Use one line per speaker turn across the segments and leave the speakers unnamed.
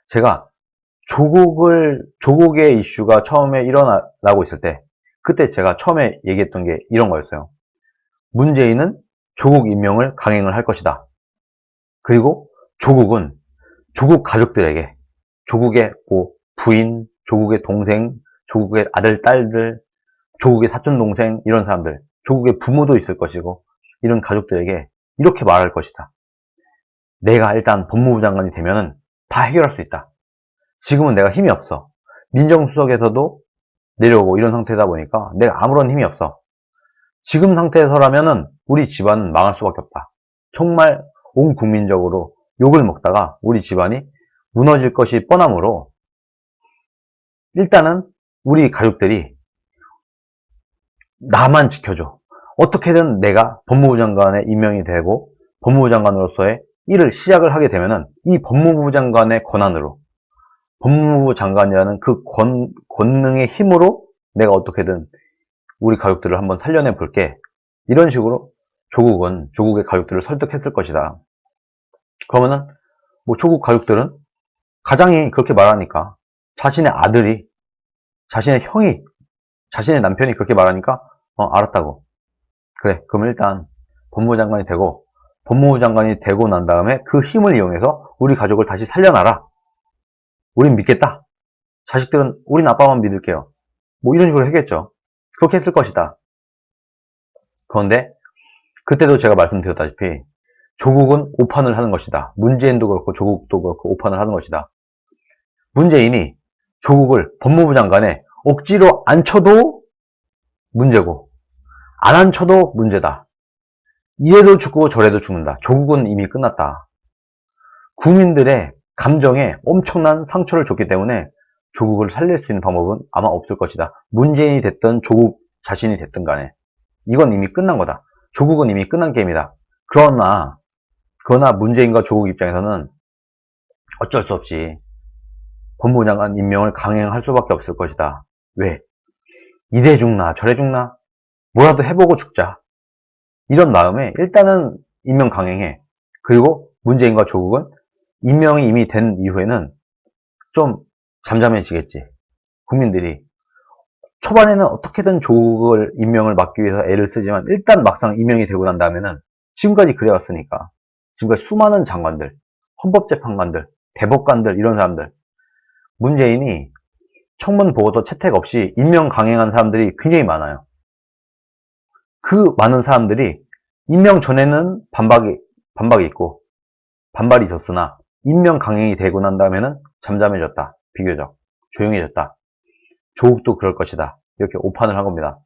제가 조국의 이슈가 처음에 일어나고 있을 때, 그때 제가 처음에 얘기했던 게 이런 거였어요. 문재인은 조국 임명을 강행을 할 것이다. 그리고 조국은 조국 가족들에게, 조국의 부인, 조국의 동생, 조국의 아들, 딸들, 조국의 사촌 동생, 이런 사람들, 조국의 부모도 있을 것이고, 이런 가족들에게 이렇게 말할 것이다. 내가 일단 법무부 장관이 되면은 다 해결할 수 있다. 지금은 내가 힘이 없어. 민정수석에서도 내려오고 이런 상태다 보니까 내가 아무런 힘이 없어. 지금 상태에서라면은 우리 집안은 망할 수밖에 없다. 정말 온 국민적으로 욕을 먹다가 우리 집안이 무너질 것이 뻔하므로 일단은 우리 가족들이 나만 지켜줘. 어떻게든 내가 법무부 장관에 임명이 되고 법무부 장관으로서의 일을 시작을 하게 되면은 이 법무부 장관의 권한으로, 법무부 장관이라는 그 권능의 힘으로 내가 어떻게든 우리 가족들을 한번 살려내 볼게. 이런 식으로 조국은 조국의 가족들을 설득했을 것이다. 그러면은 조국 가족들은 가장이 그렇게 말하니까, 자신의 아들이, 자신의 형이, 자신의 남편이 그렇게 말하니까 알았다고. 그래, 그럼 일단 법무부 장관이 되고, 법무부 장관이 되고 난 다음에 그 힘을 이용해서 우리 가족을 다시 살려놔라. 우린 믿겠다. 자식들은 우린 아빠만 믿을게요. 이런 식으로 했겠죠. 그렇게 했을 것이다. 그런데 그때도 제가 말씀드렸다시피 조국은 오판을 하는 것이다. 문재인도 그렇고 조국도 그렇고 오판을 하는 것이다. 문재인이 조국을 법무부 장관에 억지로 앉혀도 문제고, 안 앉혀도 문제다. 이래도 죽고 저래도 죽는다. 조국은 이미 끝났다. 국민들의 감정에 엄청난 상처를 줬기 때문에 조국을 살릴 수 있는 방법은 아마 없을 것이다. 문재인이 됐든 조국 자신이 됐든 간에 이건 이미 끝난 거다. 조국은 이미 끝난 게임이다. 그러나 문재인과 조국 입장에서는 어쩔 수 없이 법무부 장관 임명을 강행할 수밖에 없을 것이다. 왜? 이래 죽나 저래 죽나 뭐라도 해보고 죽자. 이런 마음에 일단은 임명 강행해. 그리고 문재인과 조국은 임명이 이미 된 이후에는 좀 잠잠해지겠지. 국민들이 초반에는 어떻게든 조국을 임명을 막기 위해서 애를 쓰지만 일단 막상 임명이 되고 난 다음에는 지금까지 그래왔으니까, 지금까지 수많은 장관들, 헌법재판관들, 대법관들, 이런 사람들, 문재인이 청문 보고도 채택 없이 임명 강행한 사람들이 굉장히 많아요. 그 많은 사람들이 임명 전에는 반박이 있고 반발이 있었으나 임명 강행이 되고 난 다음에는 잠잠해졌다. 비교적 조용해졌다. 조국도 그럴 것이다. 이렇게 오판을 한 겁니다.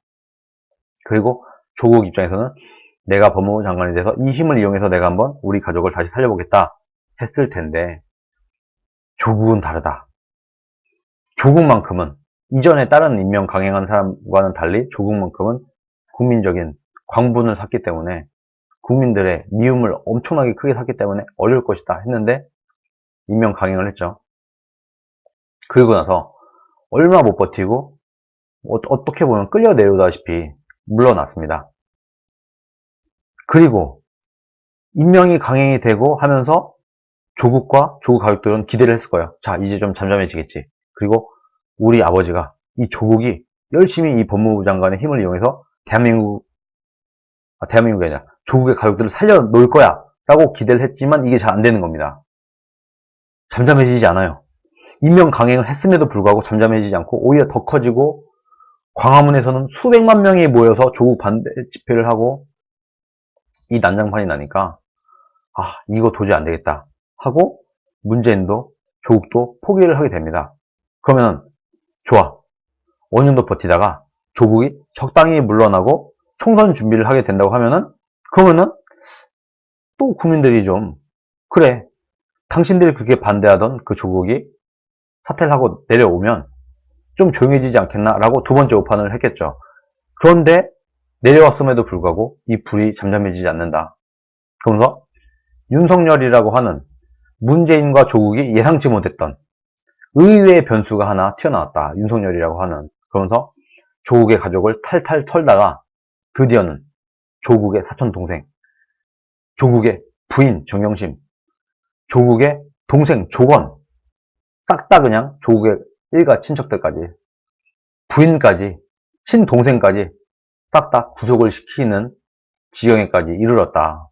그리고 조국 입장에서는 내가 법무부 장관이 돼서 이 힘을 이용해서 내가 한번 우리 가족을 다시 살려보겠다 했을 텐데, 조국은 다르다. 조국만큼은 이전에 다른 임명 강행한 사람과는 달리 조국만큼은 국민적인 광분을 샀기 때문에, 국민들의 미움을 엄청나게 크게 샀기 때문에 어려울 것이다 했는데 임명 강행을 했죠. 그리고 나서 얼마 못 버티고 어떻게 보면 끌려 내려오다시피 물러났습니다. 그리고 임명이 강행이 되고 하면서 조국과 조국 가족들은 기대를 했을 거예요. 자, 이제 좀 잠잠해지겠지. 그리고 우리 아버지가, 이 조국이 열심히 이 법무부 장관의 힘을 이용해서 대한민국이 아니라 조국의 가족들을 살려놓을 거야 라고 기대를 했지만 이게 잘 안 되는 겁니다. 잠잠해지지 않아요. 임명 강행을 했음에도 불구하고 잠잠해지지 않고 오히려 더 커지고, 광화문에서는 수백만 명이 모여서 조국 반대 집회를 하고 이 난장판이 나니까 이거 도저히 안 되겠다 하고 문재인도 조국도 포기를 하게 됩니다. 그러면 좋아. 어느 정도 버티다가 조국이 적당히 물러나고 총선 준비를 하게 된다고 그러면은 또 국민들이 좀, 그래, 당신들이 그렇게 반대하던 그 조국이 사퇴를 하고 내려오면 좀 조용해지지 않겠나 라고 두 번째 오판을 했겠죠. 그런데 내려왔음에도 불구하고 이 불이 잠잠해지지 않는다. 그러면서 윤석열이라고 하는 문재인과 조국이 예상치 못했던 의외의 변수가 하나 튀어나왔다. 윤석열이라고 하는. 그러면서 조국의 가족을 탈탈 털다가 드디어는 조국의 사촌 동생, 조국의 부인 정경심, 조국의 동생 조건, 싹 다 그냥 조국의 일가 친척들까지, 부인까지, 친동생까지 싹 다 구속을 시키는 지경에까지 이르렀다.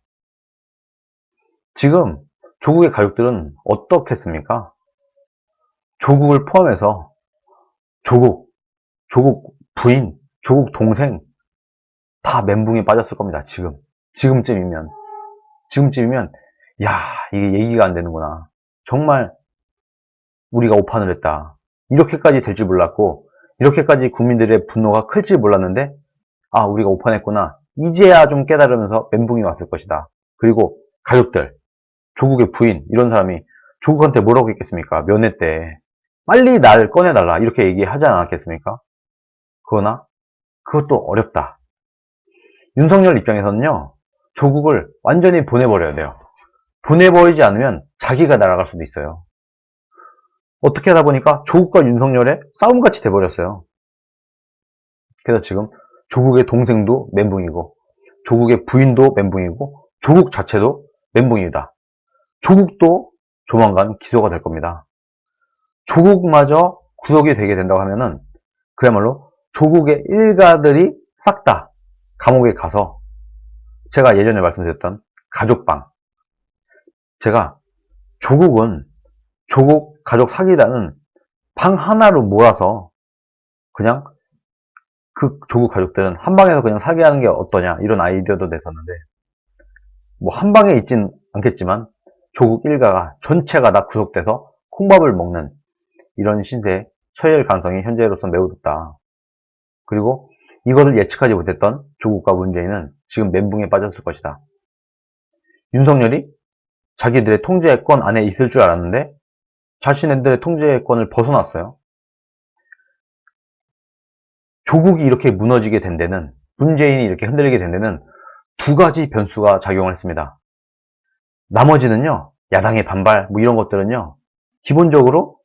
지금 조국의 가족들은 어떻겠습니까? 조국을 포함해서 조국 부인, 조국 동생 다 멘붕에 빠졌을 겁니다. 지금쯤이면 야, 이게 얘기가 안 되는구나. 정말 우리가 오판을 했다. 이렇게까지 될 줄 몰랐고, 이렇게까지 국민들의 분노가 클 줄 몰랐는데, 아, 우리가 오판했구나. 이제야 좀 깨달으면서 멘붕이 왔을 것이다. 그리고 가족들, 조국의 부인, 이런 사람이 조국한테 뭐라고 했겠습니까? 면회 때. 빨리 날 꺼내달라. 이렇게 얘기하지 않았겠습니까? 그러나, 그것도 어렵다. 윤석열 입장에서는요, 조국을 완전히 보내버려야 돼요. 보내버리지 않으면 자기가 날아갈 수도 있어요. 어떻게 하다 보니까 조국과 윤석열의 싸움같이 돼버렸어요. 그래서 지금 조국의 동생도 멘붕이고, 조국의 부인도 멘붕이고, 조국 자체도 멘붕이다. 조국도 조만간 기소가 될 겁니다. 조국마저 구속이 되게 된다고 하면은 그야말로 조국의 일가들이 싹 다 감옥에 가서, 제가 예전에 말씀드렸던 가족방, 제가 조국 가족 사기단은 방 하나로 몰아서 그냥 그 조국 가족들은 한 방에서 그냥 살게 하는 게 어떠냐, 이런 아이디어도 냈었는데, 뭐 한 방에 있진 않겠지만 조국 일가가 전체가 다 구속돼서 콩밥을 먹는 이런 신세에 처할 가능성이 현재로서 매우 높다. 그리고 이것을 예측하지 못했던 조국과 문재인은 지금 멘붕에 빠졌을 것이다. 윤석열이 자기들의 통제권 안에 있을 줄 알았는데 자신들의 통제권을 벗어났어요. 조국이 이렇게 무너지게 된 데는, 문재인이 이렇게 흔들리게 된 데는 두 가지 변수가 작용을 했습니다. 나머지는요, 야당의 반발, 뭐 이런 것들은요, 기본적으로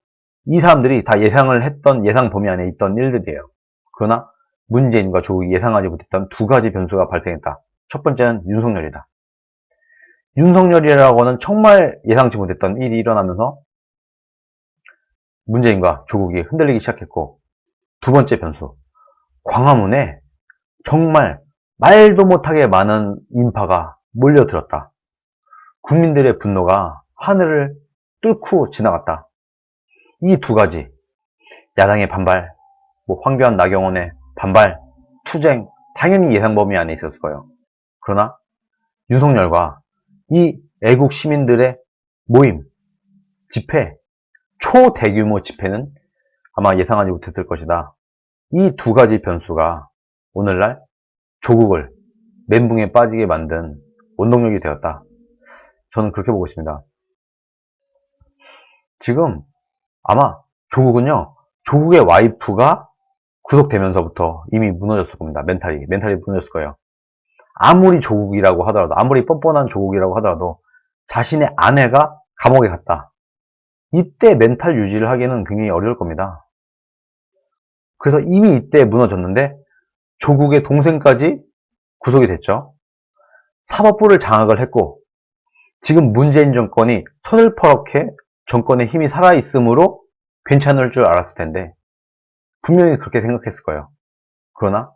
이 사람들이 다 예상을 했던 예상 범위 안에 있던 일들이에요. 그러나 문재인과 조국이 예상하지 못했던 두 가지 변수가 발생했다. 첫 번째는 윤석열이다. 윤석열이라고는 정말 예상치 못했던 일이 일어나면서 문재인과 조국이 흔들리기 시작했고, 두 번째 변수, 광화문에 정말 말도 못하게 많은 인파가 몰려들었다. 국민들의 분노가 하늘을 뚫고 지나갔다. 이 두 가지, 야당의 반발, 뭐 황교안, 나경원의 반발, 투쟁, 당연히 예상 범위 안에 있었을 거예요. 그러나 윤석열과 이 애국 시민들의 모임, 집회, 초대규모 집회는 아마 예상하지 못했을 것이다. 이 두 가지 변수가 오늘날 조국을 멘붕에 빠지게 만든 원동력이 되었다. 저는 그렇게 보고 있습니다. 지금 아마 조국은요, 조국의 와이프가 구속되면서부터 이미 무너졌을 겁니다. 멘탈이 무너졌을 거예요. 아무리 조국이라고 하더라도, 아무리 뻔뻔한 조국이라고 하더라도 자신의 아내가 감옥에 갔다. 이때 멘탈 유지를 하기는 굉장히 어려울 겁니다. 그래서 이미 이때 무너졌는데 조국의 동생까지 구속이 됐죠. 사법부를 장악을 했고, 지금 문재인 정권이 서슬퍼렇게 정권의 힘이 살아있으므로 괜찮을 줄 알았을 텐데 분명히 그렇게 생각했을 거예요. 그러나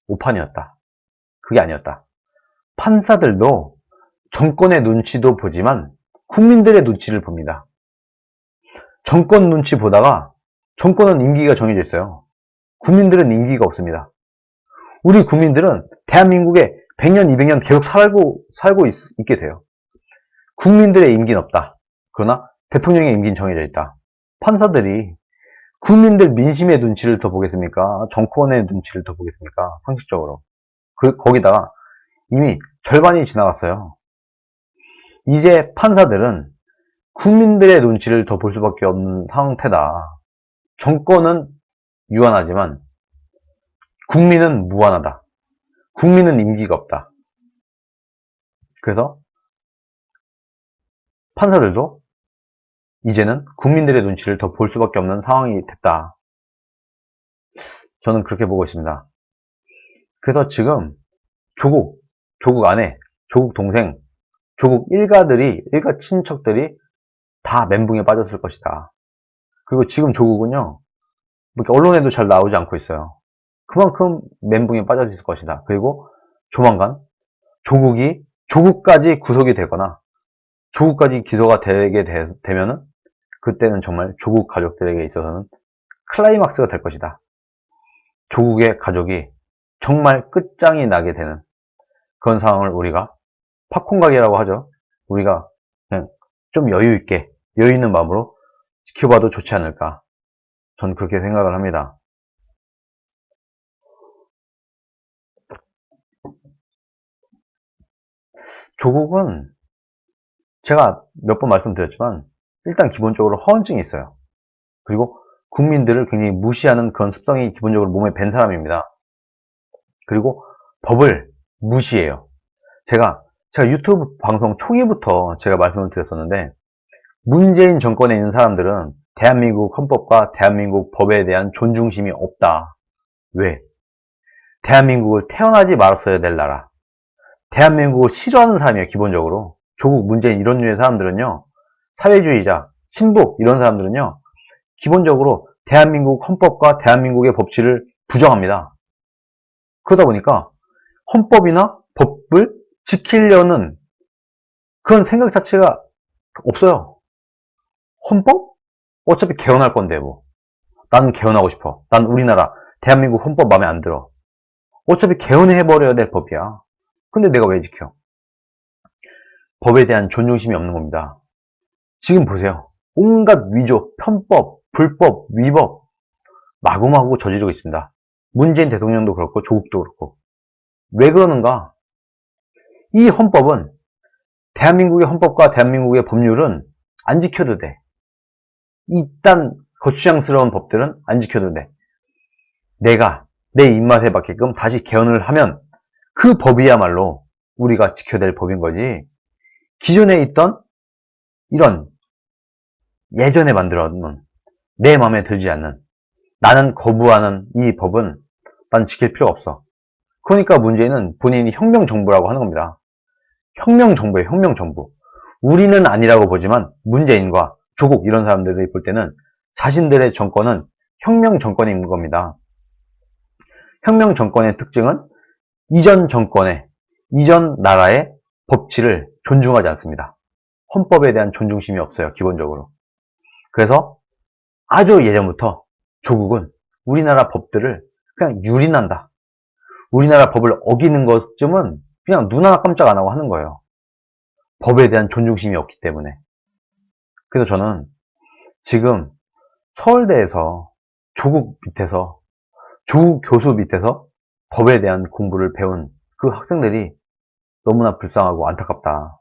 오판이었다. 그게 아니었다. 판사들도 정권의 눈치도 보지만 국민들의 눈치를 봅니다. 정권 눈치 보다가 정권은 임기가 정해져 있어요. 국민들은 임기가 없습니다. 우리 국민들은 대한민국에 100년, 200년 계속 살고 있게 돼요. 국민들의 임기는 없다. 그러나 대통령의 임기는 정해져 있다. 판사들이 국민들 민심의 눈치를 더 보겠습니까? 정권의 눈치를 더 보겠습니까? 상식적으로. 거기다가 이미 절반이 지나갔어요. 이제 판사들은 국민들의 눈치를 더 볼 수밖에 없는 상태다. 정권은 유한하지만 국민은 무한하다. 국민은 임기가 없다. 그래서 판사들도 이제는 국민들의 눈치를 더 볼 수밖에 없는 상황이 됐다. 저는 그렇게 보고 있습니다. 그래서 지금 조국 아내, 조국 동생, 조국 일가 친척들이 다 멘붕에 빠졌을 것이다. 그리고 지금 조국은요, 이렇게 언론에도 잘 나오지 않고 있어요. 그만큼 멘붕에 빠져 있을 것이다. 그리고 조만간 조국까지 구속이 되거나 조국까지 기소가 되게 되면은 그때는 정말 조국 가족들에게 있어서는 클라이막스가 될 것이다. 조국의 가족이 정말 끝장이 나게 되는 그런 상황을 우리가 팝콘 가게라고 하죠. 우리가 그냥 좀 여유 있는 마음으로 지켜봐도 좋지 않을까. 전 그렇게 생각을 합니다. 조국은 제가 몇 번 말씀드렸지만 일단 기본적으로 허언증이 있어요. 그리고 국민들을 굉장히 무시하는 그런 습성이 기본적으로 몸에 밴 사람입니다. 그리고 법을 무시해요. 제가 유튜브 방송 초기부터 제가 말씀을 드렸었는데, 문재인 정권에 있는 사람들은 대한민국 헌법과 대한민국 법에 대한 존중심이 없다. 왜? 대한민국을 태어나지 말았어야 될 나라. 대한민국을 싫어하는 사람이에요, 기본적으로. 조국, 문재인 이런 류의 사람들은요, 사회주의자, 친북 이런 사람들은요, 기본적으로 대한민국 헌법과 대한민국의 법치를 부정합니다. 그러다 보니까 헌법이나 법을 지키려는 그런 생각 자체가 없어요. 헌법? 어차피 개헌할 건데 뭐. 나는 개헌하고 싶어. 난 우리나라 대한민국 헌법 마음에 안 들어. 어차피 개헌해버려야 될 법이야. 근데 내가 왜 지켜? 법에 대한 존중심이 없는 겁니다. 지금 보세요. 온갖 위조, 편법, 불법, 위법 마구마구 저지르고 있습니다. 문재인 대통령도 그렇고 조국도 그렇고. 왜 그러는가? 이 헌법은, 대한민국의 헌법과 대한민국의 법률은 안 지켜도 돼. 이딴 거추장스러운 법들은 안 지켜도 돼. 내가 내 입맛에 맞게끔 다시 개헌을 하면 그 법이야말로 우리가 지켜야 될 법인 거지. 기존에 있던 이런 예전에 만들어놓은 내 마음에 들지 않는, 나는 거부하는 이 법은 난 지킬 필요가 없어. 그러니까 문제는 본인이 혁명정부라고 하는 겁니다. 혁명정부예요, 혁명정부. 우리는 아니라고 보지만 문재인과 조국 이런 사람들이 볼 때는 자신들의 정권은 혁명정권인 겁니다. 혁명정권의 특징은 이전 정권의, 이전 나라의 법치를 존중하지 않습니다. 헌법에 대한 존중심이 없어요, 기본적으로. 그래서 아주 예전부터 조국은 우리나라 법들을 그냥 유린한다. 우리나라 법을 어기는 것쯤은 그냥 눈 하나 깜짝 안 하고 하는 거예요. 법에 대한 존중심이 없기 때문에. 그래서 저는 지금 서울대에서 조국 교수 밑에서 법에 대한 공부를 배운 그 학생들이 너무나 불쌍하고 안타깝다.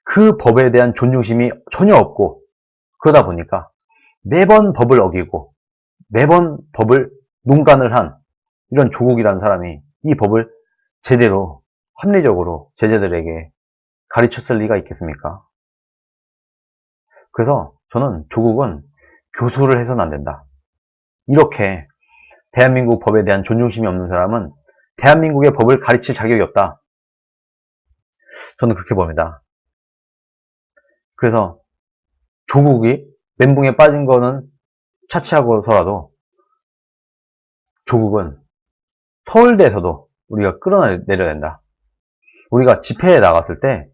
그 법에 대한 존중심이 전혀 없고, 그러다 보니까 매번 법을 어기고 매번 법을 농간을 한 이런 조국이라는 사람이 이 법을 제대로 합리적으로 제자들에게 가르쳤을 리가 있겠습니까? 그래서 저는 조국은 교수를 해서는 안 된다. 이렇게 대한민국 법에 대한 존중심이 없는 사람은 대한민국의 법을 가르칠 자격이 없다. 저는 그렇게 봅니다. 그래서 조국이 멘붕에 빠진 거는 차치하고서라도 조국은 서울대에서도 우리가 끌어내려야 된다. 우리가 집회에 나갔을 때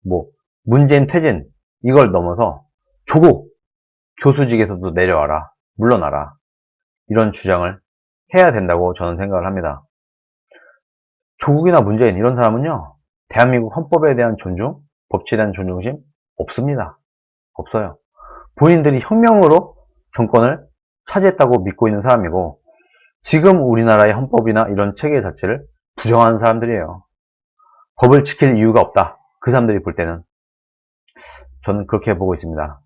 뭐 문재인 퇴진 이걸 넘어서 조국 교수직에서도 내려와라, 물러나라, 이런 주장을 해야 된다고 저는 생각을 합니다. 조국이나 문재인 이런 사람은요, 대한민국 헌법에 대한 존중, 법치에 대한 존중심 없습니다. 없어요. 본인들이 혁명으로 정권을 차지했다고 믿고 있는 사람이고, 지금 우리나라의 헌법이나 이런 체계 자체를 부정하는 사람들이에요. 법을 지킬 이유가 없다. 그 사람들이 볼 때는. 저는 그렇게 보고 있습니다.